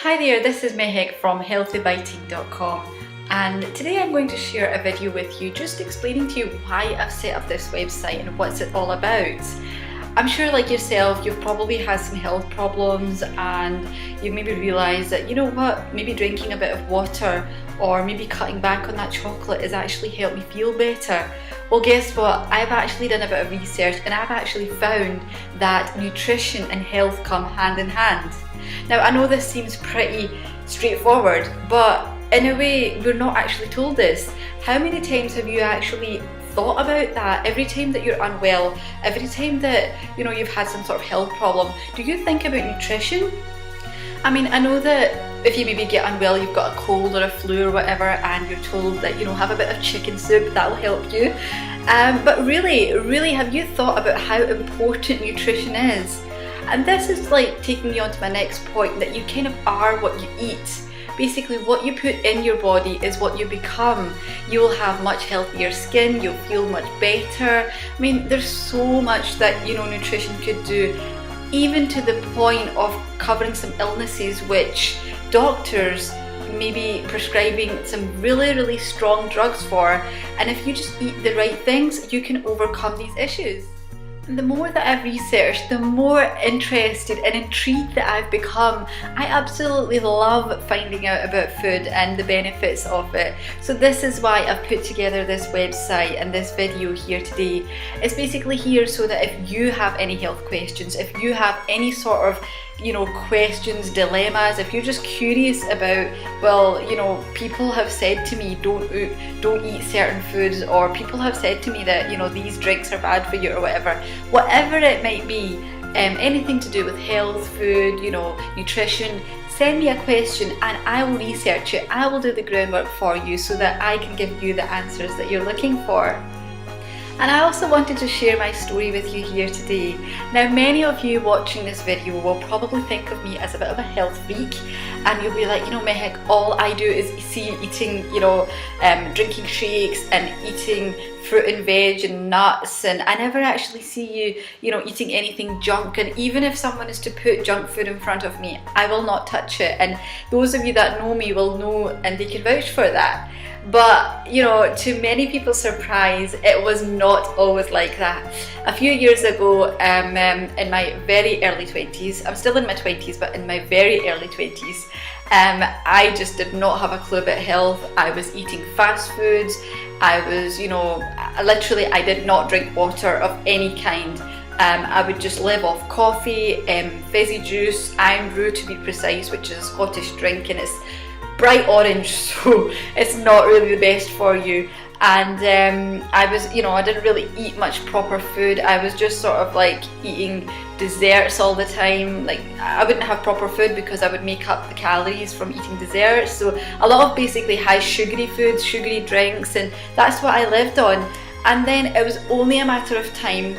Hi there, this is Mehak from HealthyBiting.com, and today I'm going to share a video with you just explaining to you why I've set up this website and what's it all about. I'm sure, like yourself, you've probably had some health problems and you've maybe realised that, you know what, maybe drinking a bit of water or maybe cutting back on that chocolate has actually helped me feel better. Well, guess what? I've actually done a bit of research and I've actually found that nutrition and health come hand in hand. Now, I know this seems pretty straightforward, but in a way, we're not actually told this. How many times have you actually thought about that? Every time that you're unwell, every time that you've had some sort of health problem, do you think about nutrition? I mean, I know that if you maybe get unwell, you've got a cold or a flu or whatever, and you're told that have a bit of chicken soup, that'll help you. But really, have you thought about how important nutrition is? And this is like taking me on to my next point, that you kind of are what you eat. Basically, what you put in your body is what you become. You will have much healthier skin, you'll feel much better. I mean, there's so much that nutrition could do, even to the point of covering some illnesses which doctors may be prescribing some really strong drugs for. And if you just eat the right things, you can overcome these issues. And the more that I've researched, the more interested and intrigued that I've become. I absolutely love finding out about food and the benefits of it. So this is why I've put together this website and this video here today. It's basically here so that if you have any health questions, if you have any sort of questions, dilemmas, if you're just curious about, well, people have said to me don't eat certain foods, or people have said to me that these drinks are bad for you or whatever it might be, anything to do with health, food, nutrition, send me a question and I will research it. I will do the groundwork for you so that I can give you the answers that you're looking for. And I also wanted to share my story with you here today. Now, many of you watching this video will probably think of me as a bit of a health freak, and you'll be like, Mehak, all I do is see you eating, drinking shakes and eating fruit and veg and nuts, and I never actually see you, eating anything junk. And even if someone is to put junk food in front of me, I will not touch it. And those of you that know me will know, and they can vouch for that. But to many people's surprise, it was not always like that. A few years ago, in my very early 20s, I'm still in my 20s, but in my very early 20s, I just did not have a clue about health. I was eating fast foods. I was, literally, I did not drink water of any kind. I would just live off coffee, fizzy juice, iron brew to be precise, which is a Scottish drink, and it's bright orange, so it's not really the best for you. And I was, I didn't really eat much proper food. I was just sort of like eating desserts all the time. Like, I wouldn't have proper food because I would make up the calories from eating desserts. So a lot of basically high sugary foods, sugary drinks, and that's what I lived on. And then it was only a matter of time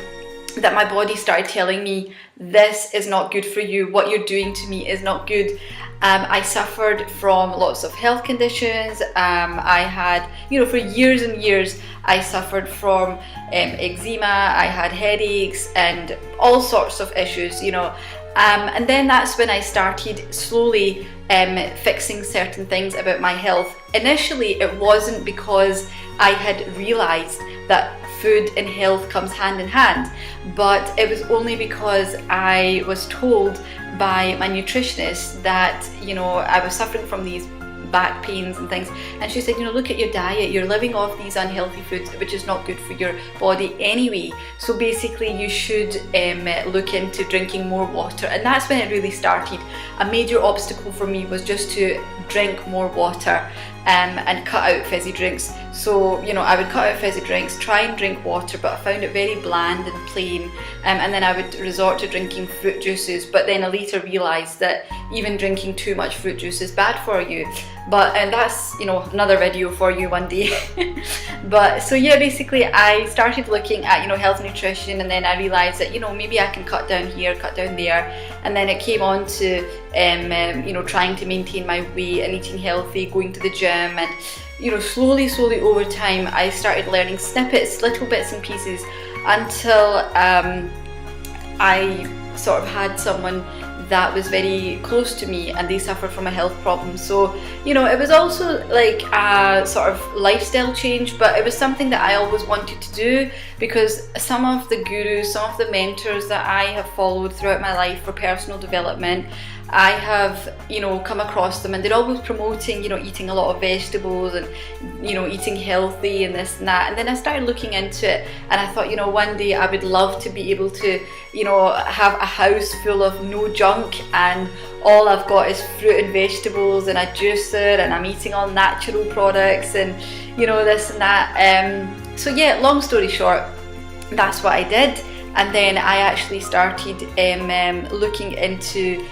that my body started telling me, this is not good for you, what you're doing to me is not good. I suffered from lots of health conditions. I had, for years and years, I suffered from eczema, I had headaches and all sorts of issues, and then that's when I started slowly fixing certain things about my health. Initially, it wasn't because I had realised that food and health comes hand in hand, but it was only because I was told by my nutritionist that I was suffering from these back pains and things, and she said, look at your diet, you're living off these unhealthy foods, which is not good for your body anyway, so basically you should look into drinking more water. And that's when it really started. A major obstacle for me was just to drink more water and cut out fizzy drinks. So I would cut out fizzy drinks, try and drink water, but I found it very bland and plain, and then I would resort to drinking fruit juices. But then I later realised that even drinking too much fruit juice is bad for you. And that's another video for you one day. But so yeah, basically I started looking at health and nutrition, and then I realised that maybe I can cut down here, cut down there, and then it came on to trying to maintain my weight and eating healthy, going to the gym, and slowly over time I started learning snippets, little bits and pieces, until I sort of had someone that was very close to me, and they suffered from a health problem. So, you know, it was also like a sort of lifestyle change, but it was something that I always wanted to do, because some of the gurus, some of the mentors that I have followed throughout my life for personal development, I have, you know, come across them, and they're always promoting, you know, eating a lot of vegetables and, you know, eating healthy and this and that. And then I started looking into it, and I thought, you know, one day I would love to be able to, you know, have a house full of no junk, and all I've got is fruit and vegetables, and a juicer, and I'm eating all natural products, and, you know, this and that. So yeah, long story short, that's what I did. And then I actually started looking into,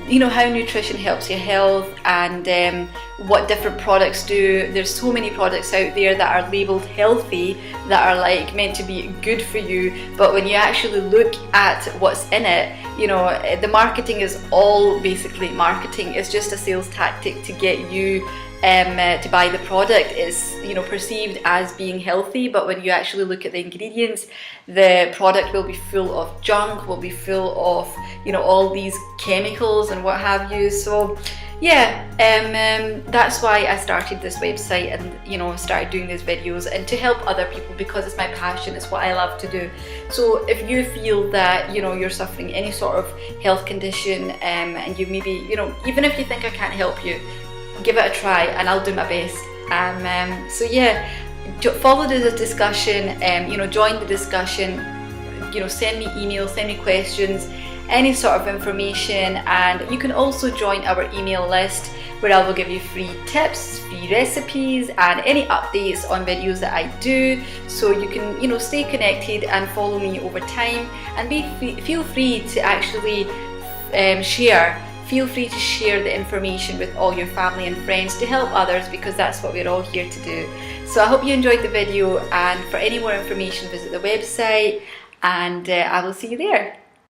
you know, how nutrition helps your health, and what different products do. There's so many products out there that are labeled healthy, that are like meant to be good for you, but when you actually look at what's in it, you know, the marketing is all basically marketing. It's just a sales tactic to get you to buy the product. It's, you know, perceived as being healthy, but when you actually look at the ingredients, the product will be full of junk, will be full of, you know, all these chemicals and what have you. So yeah, that's why I started this website, and, you know, started doing these videos, and to help other people, because it's my passion, it's what I love to do. So if you feel that, you know, you're suffering any sort of health condition, and you maybe, you know, even if you think I can't help you, give it a try, and I'll do my best. So yeah, follow the discussion, you know, join the discussion, you know, send me emails, send me questions, any sort of information. And you can also join our email list, where I will give you free tips, free recipes, and any updates on videos that I do, so you can, you know, stay connected and follow me over time. And feel free to actually feel free to share the information with all your family and friends to help others, because that's what we're all here to do. So I hope you enjoyed the video, and for any more information, visit the website, and I will see you there.